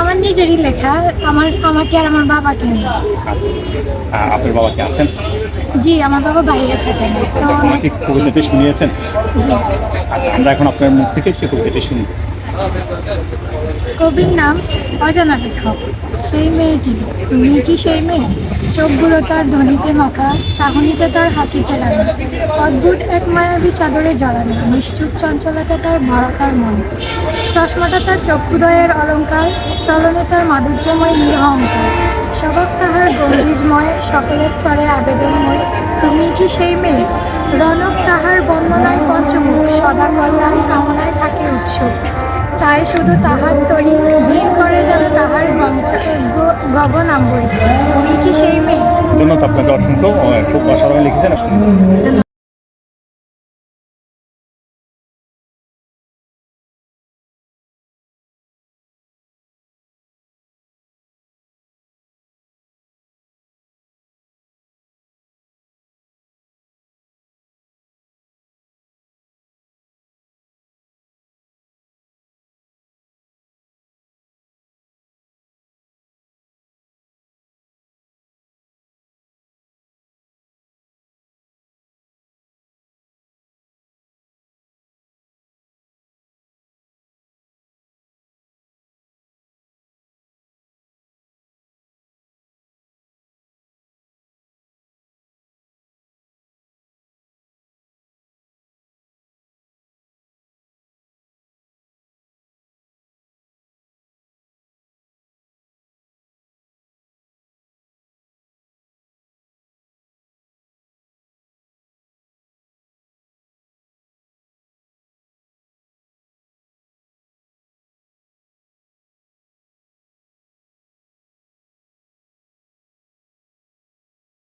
আমার নিজেরই লেখা, আমাকে আর আমার বাবাকে নিয়ে। আচ্ছা আচ্ছা। আপনার বাবা কি আছেন? জি, আমার বাবা বাইরে থাকেন তো আচ্ছা, ওনাকে কবিতাটি শুনিয়েছেন? জি। আচ্ছা, আমরা এখন আপনার মুখ থেকে সেই কবিতাটি শুনি। কবির নাম অজানা লেখক। সেই মেয়েটি, তুমি কি সেই মেয়ে? চোখগুলো তার ধ্বনিতে মাখা, চাহনিতে তার হাসিতে রাঙা, অদ্ভুত এক মায়াবী চাদরে জড়ানো, নিশ্চুপ চঞ্চলতা তার ভরা তার মন, চশমাটা তার চক্ষুদয়ের অলঙ্কার, চলনে তার মাধুর্যময় নিরহংকার, স্বভাব তাহার গম্ভীরময়, সকলের তরে আবেদনময়। তুমি কি সেই মেয়ে? রনক তাহার বর্ণনায় পঞ্চমুখ, সদা কল্যাণ কামনায় থাকে উৎসুক, চায় শুধু তাহার তরি, ধীর করে যেন তাহার গগন আম্বরী। তুমি কি সেই মেয়ে? ধন্যবাদ আপনাকে অসংখ্য, খুব অসাধারণ লিখেছেন।